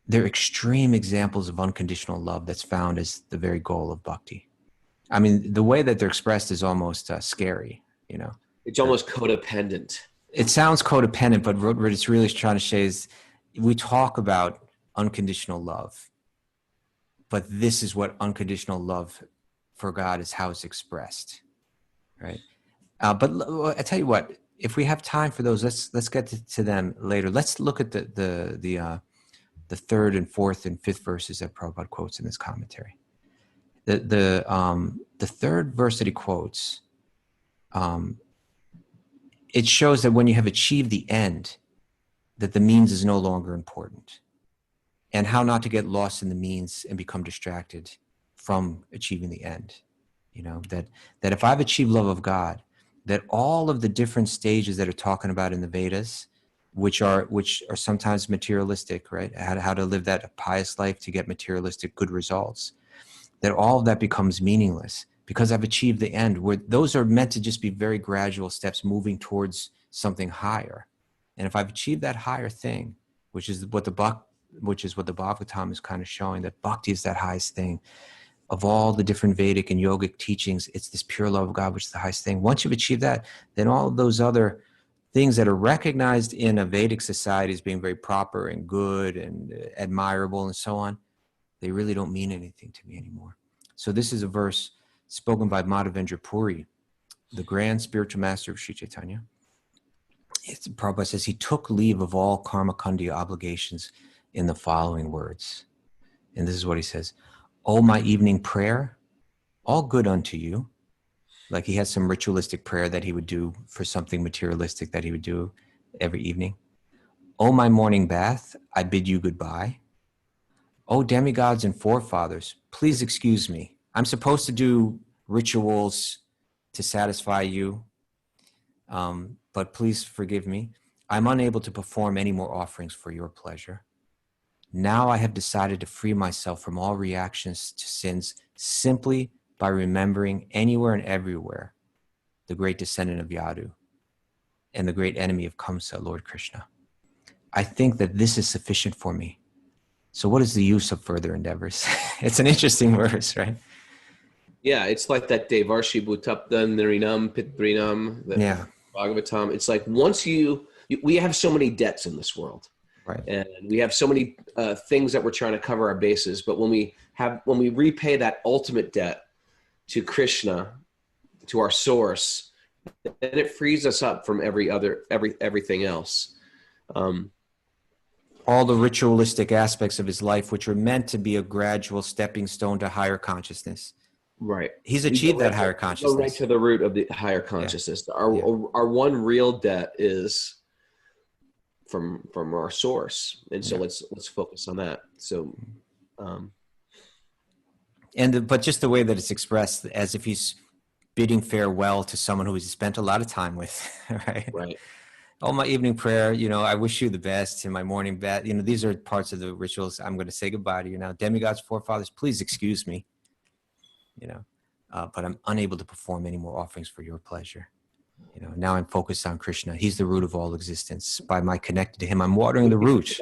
they're extreme examples of unconditional love that's found as the very goal of bhakti. I mean, the way that they're expressed is almost scary, you know. It's almost codependent. It sounds codependent, but what it's really trying to say is we talk about unconditional love, but this is what unconditional love for God is, how it's expressed, right? But I tell you what, if we have time for those, let's get to them later. Let's look at the 3rd and 4th and 5th verses that Prabhupada quotes in this commentary. The 3rd verse that he quotes, it shows that when you have achieved the end, that the means is no longer important, and how not to get lost in the means and become distracted from achieving the end. You know, that if I've achieved love of God, that all of the different stages that are talking about in the Vedas, which are sometimes materialistic, right? How to live that pious life to get materialistic good results, that all of that becomes meaningless because I've achieved the end, where those are meant to just be very gradual steps moving towards something higher. And if I've achieved that higher thing, which is what the Bhagavatam is kind of showing, that bhakti is that highest thing. Of all the different Vedic and yogic teachings, it's this pure love of God, which is the highest thing. Once you've achieved that, then all of those other things that are recognized in a Vedic society as being very proper and good and admirable and so on, they really don't mean anything to me anymore. So this is a verse spoken by Madhavendra Puri, the grand spiritual master of Sri Chaitanya. Prabhupada says he took leave of all karma khandya obligations in the following words. And this is what he says: "O my evening prayer, all good unto you." Like he has some ritualistic prayer that he would do for something materialistic that he would do every evening. "O my morning bath, I bid you goodbye. O demigods and forefathers, please excuse me. I'm supposed to do rituals to satisfy you, but please forgive me. I'm unable to perform any more offerings for your pleasure. Now I have decided to free myself from all reactions to sins simply by remembering anywhere and everywhere the great descendant of Yadu and the great enemy of Kamsa, Lord Krishna. I think that this is sufficient for me. So what is the use of further endeavors?" It's an interesting verse, right? Yeah, it's like that Devarshi Bhutaptan Narinam Pitrinam, the Yeah. Bhagavatam. It's like once we have so many debts in this world. Right. And we have so many things that we're trying to cover our bases. But when we repay that ultimate debt to Krishna, to our source, then it frees us up from everything else. All the ritualistic aspects of his life, which are meant to be a gradual stepping stone to higher consciousness. Right. He's achieved that higher consciousness. Go right to the root of the higher consciousness. Yeah. Our one real debt is from our source, and so let's focus on that. So, but just the way that it's expressed, as if he's bidding farewell to someone who he's spent a lot of time with, right? Right. Oh, my evening prayer, I wish you the best. In my morning bath, these are parts of the rituals. I'm going to say goodbye to you now. Demigods, forefathers, please excuse me. But I'm unable to perform any more offerings for your pleasure. Now I'm focused on Krishna. He's the root of all existence. By my connected to him, I'm watering the root.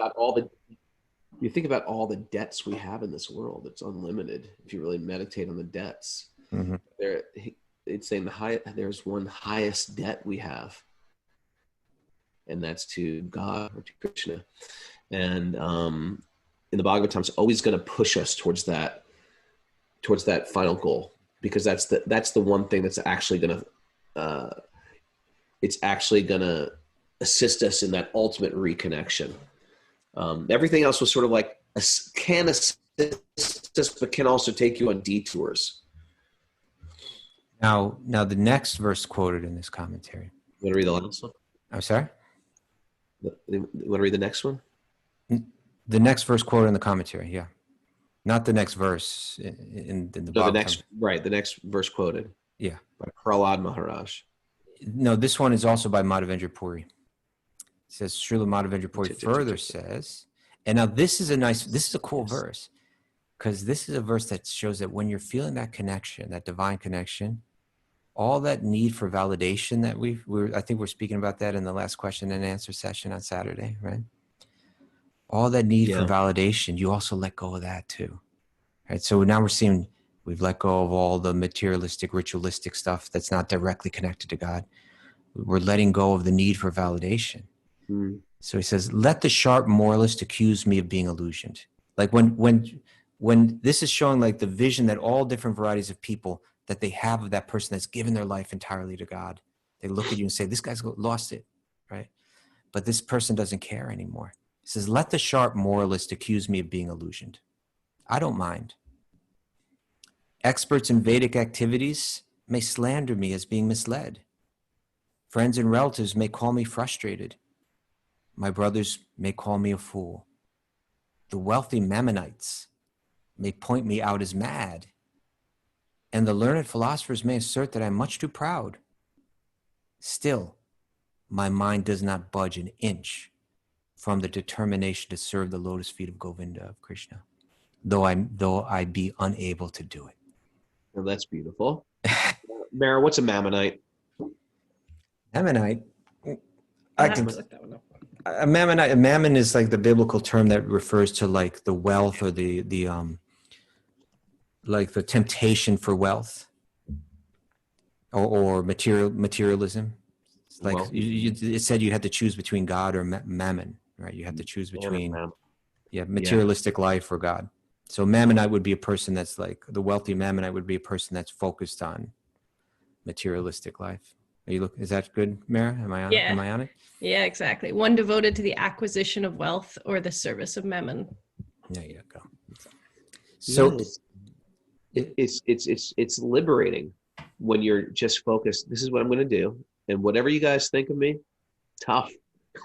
You think about all the debts we have in this world. It's unlimited if you really meditate on the debts. Mm-hmm. It's saying there's one highest debt we have, and that's to God or to Krishna. And in the Bhagavatam, it's always going to push us towards that final goal, because that's the one thing that's actually going to assist us in that ultimate reconnection. Everything else was sort of like can assist us, but can also take you on detours. Now the next verse quoted in this commentary. You want to read the last one? I'm sorry? You want to read the next one? The next verse quoted in the commentary, yeah. Not the next verse in the Bhagavatam. The next verse quoted. Yeah. By Prahlad Maharaj. No, this one is also by Madhavendra Puri. It says, Srila Madhavendra Puri further says, and now this is a cool verse, because this is a verse that shows that when you're feeling that connection, that divine connection, all that need for validation that I think we're speaking about that in the last question and answer session on Saturday, right? All that need for validation, you also let go of that too, right? So now we're seeing we've let go of all the materialistic, ritualistic stuff that's not directly connected to God. We're letting go of the need for validation. Mm. So he says, let the sharp moralist accuse me of being illusioned. Like when this is showing like the vision that all different varieties of people that they have of that person that's given their life entirely to God. They look at you and say, this guy's lost it, right? But this person doesn't care anymore. He says, let the sharp moralist accuse me of being illusioned. I don't mind. Experts in Vedic activities may slander me as being misled. Friends and relatives may call me frustrated. My brothers may call me a fool. The wealthy Mammonites may point me out as mad. And the learned philosophers may assert that I'm much too proud. Still, my mind does not budge an inch from the determination to serve the lotus feet of Govinda, of Krishna, though I be unable to do it. Well, that's beautiful. Mara, what's a Mammonite? Ammonite. I can look that one up. Mammon is like the biblical term that refers to like the wealth or the like the temptation for wealth or materialism. It's like Well, it said you had to choose between God or mammon, right? You have to choose between materialistic life or God. So Mammonite would be a person that's like the wealthy Mammonite would be a person that's focused on materialistic life. Is that good, Mara? Am I on it? Yeah. Am I on it? Yeah, exactly. One devoted to the acquisition of wealth or the service of mammon. There you go. So it's liberating when you're just focused. This is what I'm going to do, and whatever you guys think of me, tough.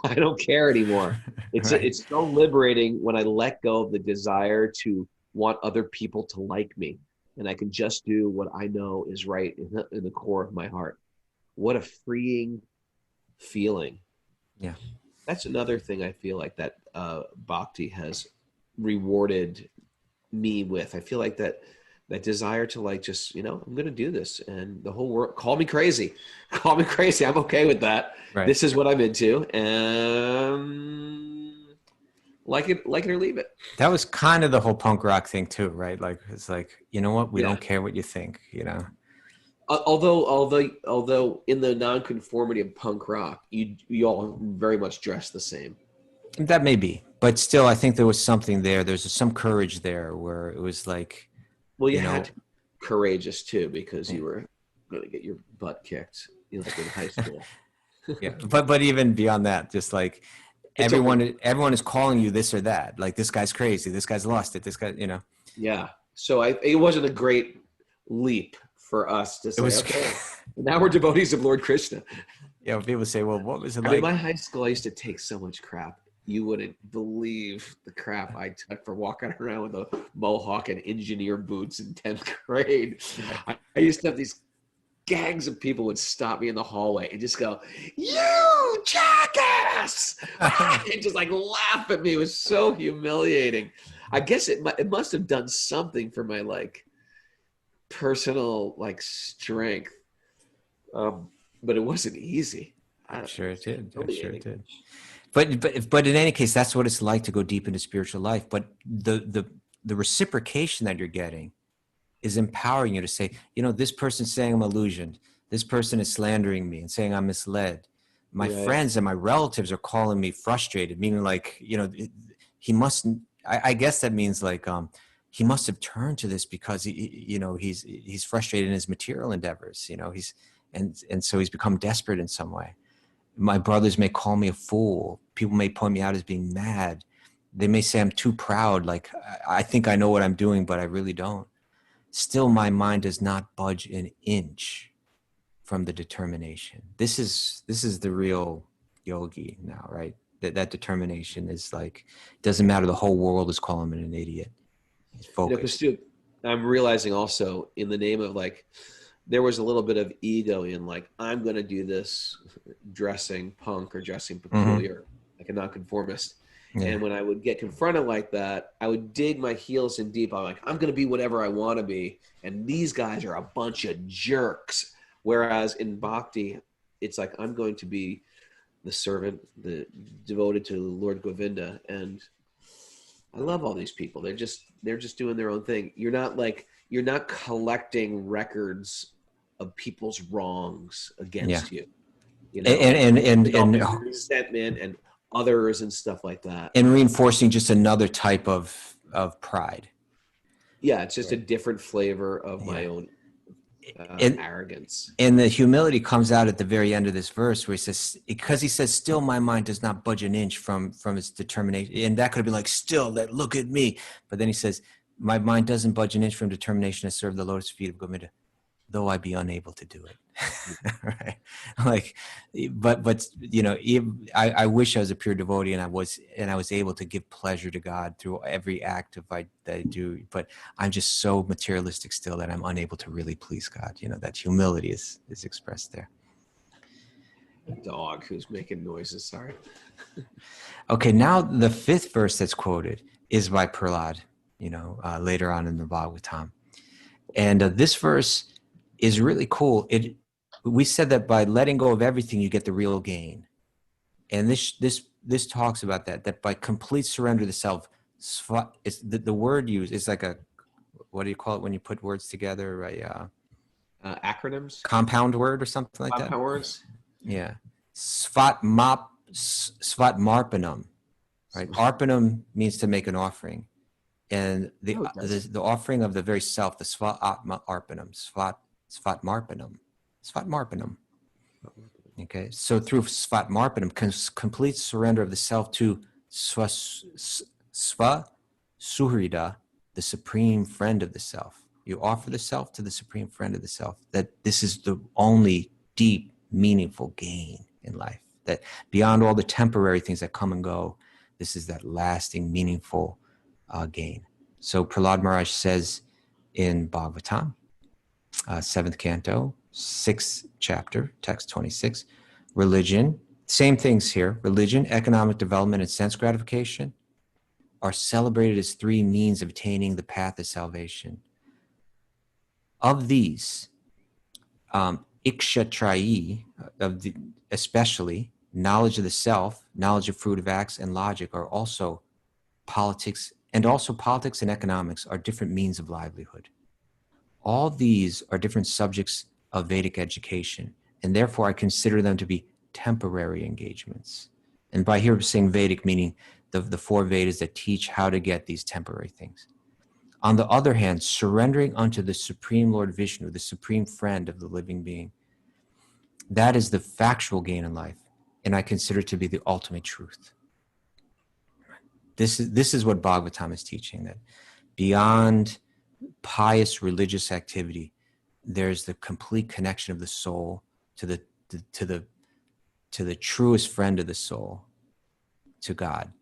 I don't care anymore. It's Right. it's so liberating when I let go of the desire to want other people to like me, and I can just do what I know is right in the core of my heart. What a freeing feeling. Yeah. That's another thing I feel like that Bhakti has rewarded me with. I feel like that desire to like just, I'm going to do this, and the whole world call me crazy. Call me crazy. I'm okay with that. Right. This is what I'm into, and like it or leave it. That was kind of the whole punk rock thing too, right? Like it's like, you know what? We Yeah. don't care what you think, Although in the nonconformity of punk rock, you all very much dress the same. That may be, but still, I think there was something there. There's some courage there where it was like, Well, you had to be courageous too, because you were going to get your butt kicked, like in high school. yeah. But even beyond that, just like everyone is calling you this or that. Like this guy's crazy. This guy's lost it. This guy, Yeah. So it wasn't a great leap for us to say, okay, now we're devotees of Lord Krishna. Yeah. People say, well, what was it I like? mean, my high school, I used to take so much crap. You wouldn't believe the crap I took for walking around with a mohawk and engineer boots in 10th grade. I used to have these gangs of people would stop me in the hallway and just go, "You jackass!" and just like laugh at me. It was so humiliating. I guess it must have done something for my like personal like strength, but it wasn't easy. I'm sure it did. I'm sure it did. But in any case, that's what it's like to go deep into spiritual life. But the reciprocation that you're getting is empowering you to say, this person's saying I'm illusioned. This person is slandering me and saying I'm misled. My friends and my relatives are calling me frustrated, meaning like, he mustn't. I guess that means like he must have turned to this because he's frustrated in his material endeavors. And so he's become desperate in some way. My brothers may call me a fool. People may point me out as being mad. They may say I'm too proud. Like I think I know what I'm doing, but I really don't. Still, my mind does not budge an inch from the determination. This is the real yogi now, right? That determination is like, doesn't matter. The whole world is calling him an idiot. He's focused. I'm realizing also in the name of like, there was a little bit of ego in like, I'm going to do this dressing punk or dressing peculiar, like a nonconformist. Yeah. And when I would get confronted like that, I would dig my heels in deep. I'm like, I'm going to be whatever I want to be. And these guys are a bunch of jerks. Whereas in Bhakti, it's like, I'm going to be the servant, the devoted to Lord Govinda. And I love all these people. They're just doing their own thing. You're not collecting records of people's wrongs against you. And resentment and others and stuff like that. And reinforcing just another type of pride. Yeah, it's just a different flavor of my own arrogance. And the humility comes out at the very end of this verse where he says, still my mind does not budge an inch from its determination. And that could have been like, still, look at me. But then he says, my mind doesn't budge an inch from determination to serve the lotus feet of Govinda, though I be unable to do it. Right? Like, but I wish I was a pure devotee and I was able to give pleasure to God through every act that I do. But I'm just so materialistic still that I'm unable to really please God. That humility is expressed there. Dog who's making noises. Sorry. Okay, now the fifth verse that's quoted is by Prahlad. Later on in the Bhagavatam. And this verse is really cool. We said that by letting go of everything, you get the real gain. And this talks about that by complete surrender to the self. It's the word used is like a, what do you call it when you put words together? Acronyms, Compound word or something like that. compound words. Yeah. Svatmarpanam. Right. Arpanam means to make an offering. And the offering of the very self, the svat atma arpanam, svatmarpanam. Okay. So through svatmarpanam, complete surrender of the self to sva suhrida, the supreme friend of the self. You offer the self to the supreme friend of the self. That this is the only deep, meaningful gain in life. That beyond all the temporary things that come and go, this is that lasting, meaningful gain. So Prahlad Maharaj says in Bhagavatam, 7th canto, 6th chapter, text 26, religion, same things here, religion, economic development, and sense gratification are celebrated as three means of attaining the path of salvation. Of these, ikshatrayi, especially knowledge of the self, knowledge of fruitive acts, and logic are also politics, and also politics and economics are different means of livelihood. All these are different subjects of Vedic education, and therefore I consider them to be temporary engagements. And by here saying Vedic, meaning the four Vedas that teach how to get these temporary things. On the other hand, surrendering unto the Supreme Lord Vishnu, the supreme friend of the living being, that is the factual gain in life, and I consider to be the ultimate truth. This is what Bhagavatam is teaching, that beyond pious religious activity, there's the complete connection of the soul to the truest friend of the soul, to God.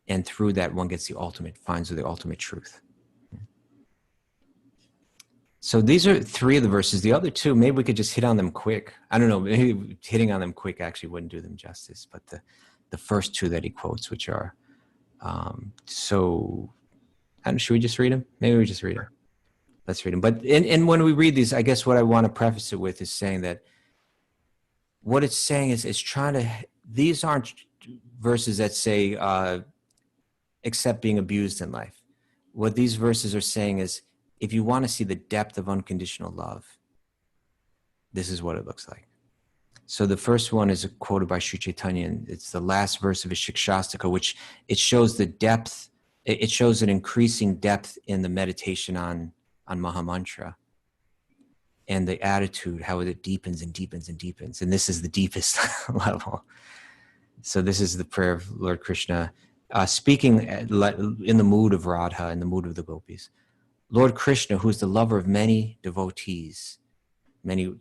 And through that, one gets finds the ultimate truth. So these are three of the verses. The other two, maybe we could just hit on them quick. I don't know, maybe hitting on them quick actually wouldn't do them justice. But the first two that he quotes, which are, should we just read them? Maybe we just read them. Let's read them. But and when we read these, I guess what I want to preface it with is saying that what it's saying is it's trying to, these aren't verses that say, accept being abused in life. What these verses are saying is, if you want to see the depth of unconditional love, this is what it looks like. So the first one is quoted by Sri Chaitanya, and it's the last verse of his Shikshastaka, which it shows the depth, it shows an increasing depth in the meditation on Mahamantra and the attitude, how it deepens and deepens and deepens. And this is the deepest level. So this is the prayer of Lord Krishna, speaking in the mood of Radha, in the mood of the gopis. Lord Krishna, who is the lover of many devotees, many,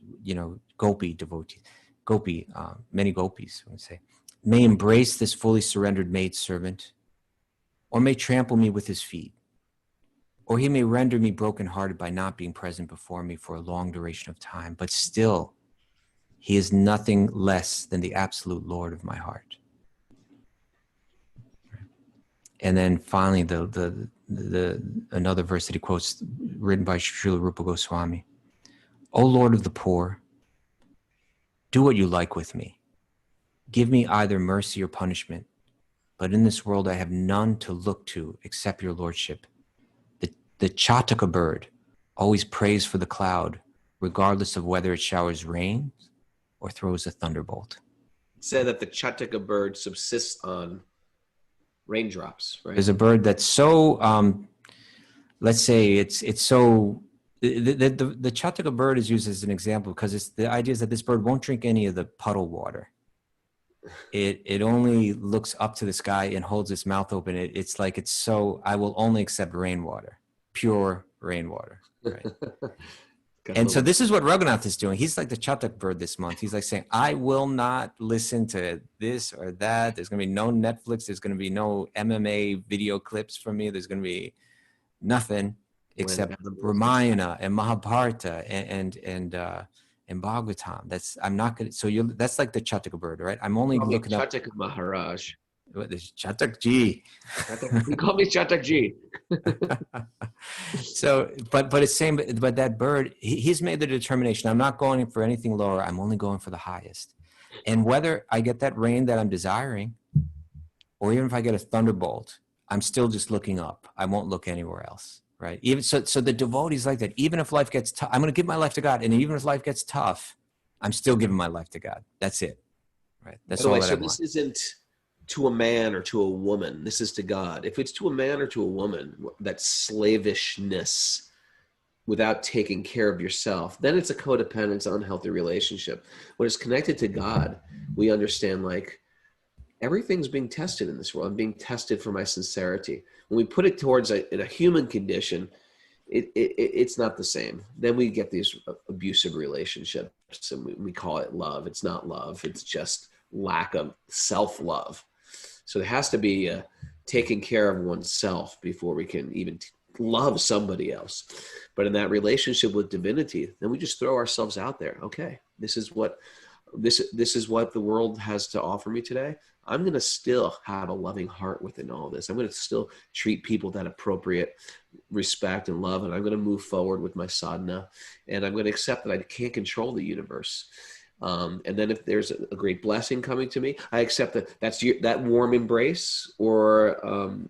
gopi devotees, many gopis, I would say, may embrace this fully surrendered maidservant, or may trample me with his feet, or he may render me brokenhearted by not being present before me for a long duration of time, but still, he is nothing less than the absolute Lord of my heart. And then finally, another verse that he quotes, written by Srila Rupa Goswami. O Lord of the poor, do what you like with me. Give me either mercy or punishment, but in this world I have none to look to except your lordship. The Chataka bird always prays for the cloud, regardless of whether it showers rain or throws a thunderbolt. It said that the Chataka bird subsists on raindrops, right? There's a bird that's so, let's say it's so, the Chataka bird is used as an example because the idea is that this bird won't drink any of the puddle water. It only looks up to the sky and holds its mouth open. It's like it's so, I will only accept rainwater, pure rainwater. Right? And so this is what Raghunath is doing. He's like the Chatak bird this month. He's like saying, I will not listen to this or that. There's going to be no Netflix. There's going to be no MMA video clips from me. There's going to be nothing except Ramayana and Mahabharata and Bhagavatam. I'm not going to, so that's like the Chataka bird, right? I'm only looking up. Chataka Maharaj. What is Chatak Ji? You call me Chatak Ji. So, but it's saying, but that bird, he's made the determination. I'm not going for anything lower. I'm only going for the highest. And whether I get that rain that I'm desiring, or even if I get a thunderbolt, I'm still just looking up. I won't look anywhere else, right? Even so the devotee's like that. Even if life gets tough, I'm going to give my life to God. And even if life gets tough, I'm still giving my life to God. That's it, right? That's all that I want. This isn't to a man or to a woman. This is to God. If it's to a man or to a woman, that slavishness without taking care of yourself, then it's a codependence, unhealthy relationship. When it's connected to God, we understand like everything's being tested in this world. I'm being tested for my sincerity. When we put it towards in a human condition, it's not the same. Then we get these abusive relationships, and we call it love. It's not love. It's just lack of self-love. So there has to be taking care of oneself before we can even love somebody else. But in that relationship with divinity, then we just throw ourselves out there. Okay, this is what the world has to offer me today. I'm going to still have a loving heart within all this. I'm going to still treat people with that appropriate respect and love, and I'm going to move forward with my sadhana, and I'm going to accept that I can't control the universe. And then if there's a great blessing coming to me, I accept that warm embrace, or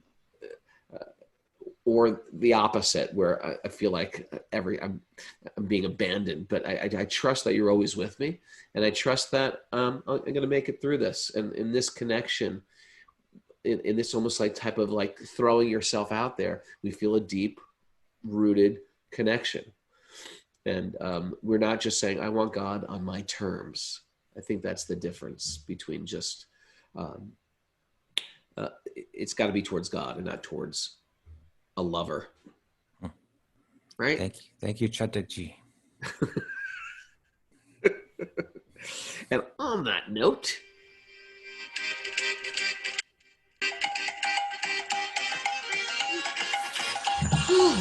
the opposite, where I feel like I'm being abandoned. But I trust that you're always with me, and I trust that I'm going to make it through this. And in this connection, in this almost like type of like throwing yourself out there, we feel a deep rooted connection. And we're not just saying, I want God on my terms. I think that's the difference between just, it's got to be towards God and not towards a lover. Right? Thank you, Chataka. And on that note,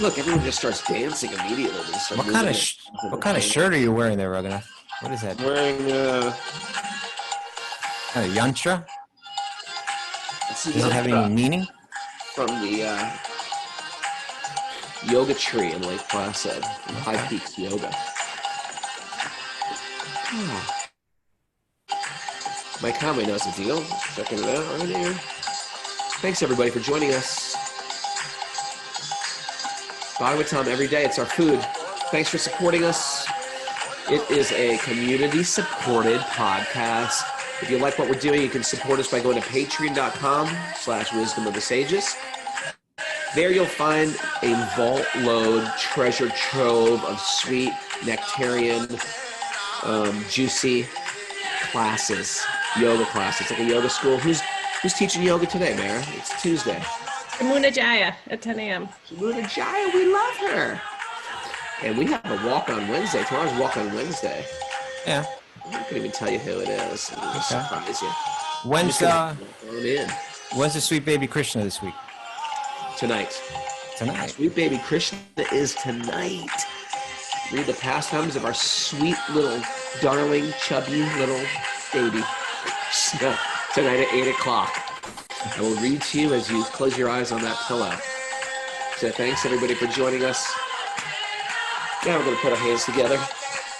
look, everyone just starts dancing immediately. What kind of shirt are you wearing there, Raghunath? What is that? Wearing kind of yantra? Does it have any meaning? From the yoga tree in Lake Placid, in High Peaks Yoga. My Kame knows the deal. Checking it out right here. Thanks everybody for joining us. Bhagavatam every day. It's our food. Thanks for supporting us. It is a community-supported podcast. If you like what we're doing, you can support us by going to patreon.com/wisdom of the sages. There you'll find a vault load treasure trove of sweet, nectarian, juicy classes, yoga classes. It's like a yoga school. Who's teaching yoga today, Mara? It's Tuesday. Shamuna Jaya at 10 a.m. Shamuna Jaya, we love her. And we have a walk on Wednesday. Tomorrow's walk on Wednesday. Yeah. I can't even tell you who it is. I'll just surprise you. When's the Sweet Baby Krishna this week? Tonight. Sweet Baby Krishna is tonight. Read the pastimes of our sweet little, darling, chubby little baby Krishna tonight at 8 o'clock. I will read to you as you close your eyes on that pillow. So thanks everybody for joining us. Now we're going to put our hands together.